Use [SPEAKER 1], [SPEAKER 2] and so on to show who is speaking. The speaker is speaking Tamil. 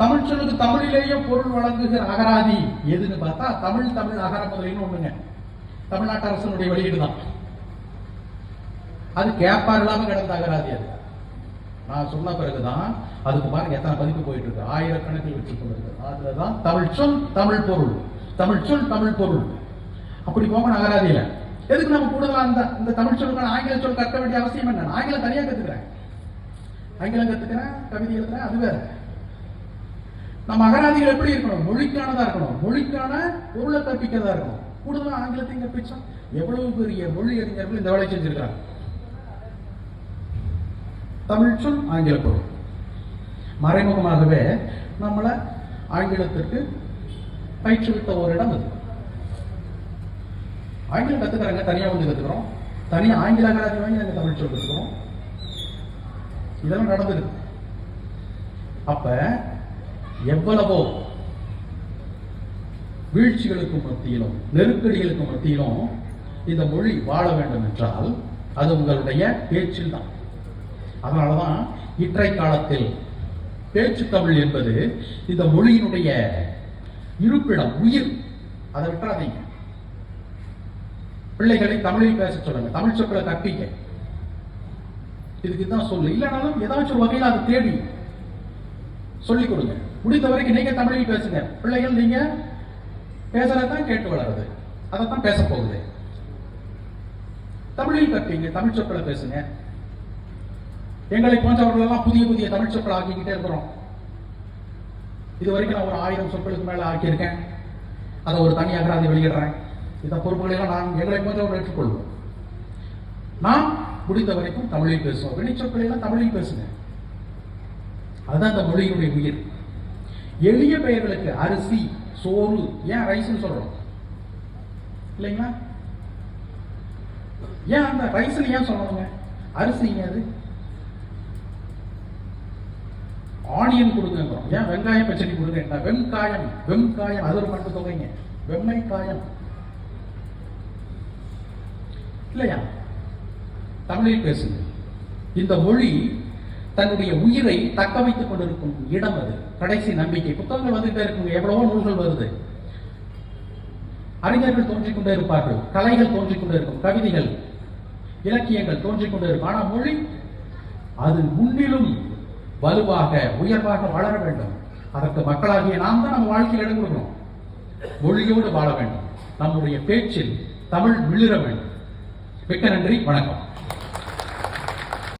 [SPEAKER 1] தமிழ் சொல்லுக்கு தமிழிலேயே பொருள் வழங்குகிற அகராதி எதுன்னு பார்த்தா தமிழ் அகர முதலின்னு ஒண்ணுங்க. தமிழ்நாட்டு அரசனுடைய வெளியீடு தான். அது கேப்பார் இல்லாம கிடந்த அகராதி. அது நான் சொன்ன பிறகுதான் அதுக்கு பாருங்க எத்தனை பதிப்பு போயிட்டு இருக்கு, ஆயிரக்கணக்கில் வச்சு கொண்டிருக்கு. அதுலதான் தமிழ் சொல் தமிழ் பொருள், தமிழ் சொல் தமிழ் பொருள் அப்படி போகணும் அகராதியில. எதுக்கு நம்ம கூடுதலா இந்த தமிழ் சொல்லுக்கான ஆங்கில சொல் கற்க வேண்டிய அவசியம் என்ன? ஆங்கிலம் தனியா கத்துக்கிறேன், ஆங்கிலம் கத்துக்கிறேன், கவிதை எழுதுறேன், அது வேற. நம்ம அகராதிகள் எப்படி இருக்கணும்? மொழிக்கானதா இருக்கணும், மொழிக்கான பொருளை கற்பிக்கிறதா இருக்கணும். கூடுதலா ஆங்கிலத்தையும் கற்பிச்சா எவ்வளவு பெரிய மொழி அறிஞர்கள் இந்த வேலை செஞ்சிருக்காங்க. தமிழ் சொல் ஆங்கில பொருள் மறைமுகமாகவே நம்மள ஆங்கிலத்திற்கு பயிற்றுவித்த ஒரு இடம் அது. ஆங்கிலம் கத்துக்கிறாங்க, தனியா வந்து கத்துக்கிறோம், தனியா ஆங்கில அகராதி வாங்கி நாங்க தமிழ் சொல் கத்துக்கிறோம். இதெல்லாம் நடந்துருக்கு. அப்ப எவ்வளவோ வீழ்ச்சிகளுக்கும் மத்தியிலும் நெருக்கடிகளுக்கும் மத்தியிலும் இந்த மொழி வாழ வேண்டும் என்றால் அது உங்களுடைய பேச்சில் தான். அதனாலதான் இற்றை காலத்தில் பேச்சு தமிழ் என்பது இந்த மொழியினுடைய இருப்பிடம், உயிர். அதை விட்டுறாதீங்க. பிள்ளைகளை தமிழில் பேச சொல்லுங்க, தமிழ் சொற்களை கற்பிக்க. இதுக்கு தான் சொல்லு. இல்லைனாலும் ஏதாச்சும் ஒரு வகையில் அதை தேடி சொல்லிக் கொடுங்க. முடிந்த வரைக்கும் நீங்க தமிழில் பேசுங்க. பிள்ளைகள் நீங்க பேசுறதான் கேட்டு வளருது, அதைத்தான் பேச போகுது. தமிழில் கற்பீங்க, தமிழ் சொற்களை பேசுங்க. எங்களை போன்றவர்கள் எல்லாம் புதிய புதிய தமிழ் சொற்கள் ஆக்கிக்கிட்டே இருக்கிறோம். இது வரைக்கும் நான் ஒரு 1000 சொற்களுக்கு மேல ஆக்கியிருக்கேன். அதை ஒரு தனி அகராதி வெளியிடுறேன். இந்த பொறுப்புகளை எல்லாம் நான் எங்களை போன்றவர்கள் ஏற்றுக்கொள்வோம். நான் முடிந்த வரைக்கும் தமிழில் பேசுவோம். வெளி சொற்களை எல்லாம் தமிழில் பேசுங்க. அதுதான் அந்த மொழியினுடைய உயிர். எளிய பெயர்களுக்கு அரிசி, சோறு, ஏன் ரைஸ்ன்னு சொல்றோம் இல்லைங்களா? ஏன் அந்த ரைஸ்ல ஏன் சொல்லணுங்க? அரிசிங்க அது. ஆனியன் கொடுங்க, ஏன் வெங்காயம் பச்சடி கொடுங்க? வெங்காயம், வெங்காயம் அது ஒரு பண்பு தொகைங்க. வெம்மை காயம் இல்லையா? தமிழில் பேசுங்க. இந்த மொழி தன்னுடைய உயிரை தக்க வைத்துக் கொண்டிருக்கும் இடம் அது. கடைசி நம்பிக்கை. புத்தகங்கள் வந்துட்டே இருக்குங்க, எவ்வளவோ நூல்கள் வருது, அறிஞர்கள் தோன்றிக் கொண்டே இருப்பார்கள், கலைகள் தோன்றிக் கொண்டே இருக்கும், கவிதைகள், இலக்கியங்கள் தோன்றிக் கொண்டே இருக்கும். ஆனா மொழி அது முன்னிலும் வலுவாக உயர்வாக வளர வேண்டும். அதற்கு மக்களாகிய நாம் தான் நம்ம வாழ்க்கையில் இடம் கொடுக்கணும். மொழியோடு வாழ வேண்டும். நம்முடைய பேச்சில் தமிழ் விழுற வேண்டும். மிக்க நன்றி, வணக்கம்.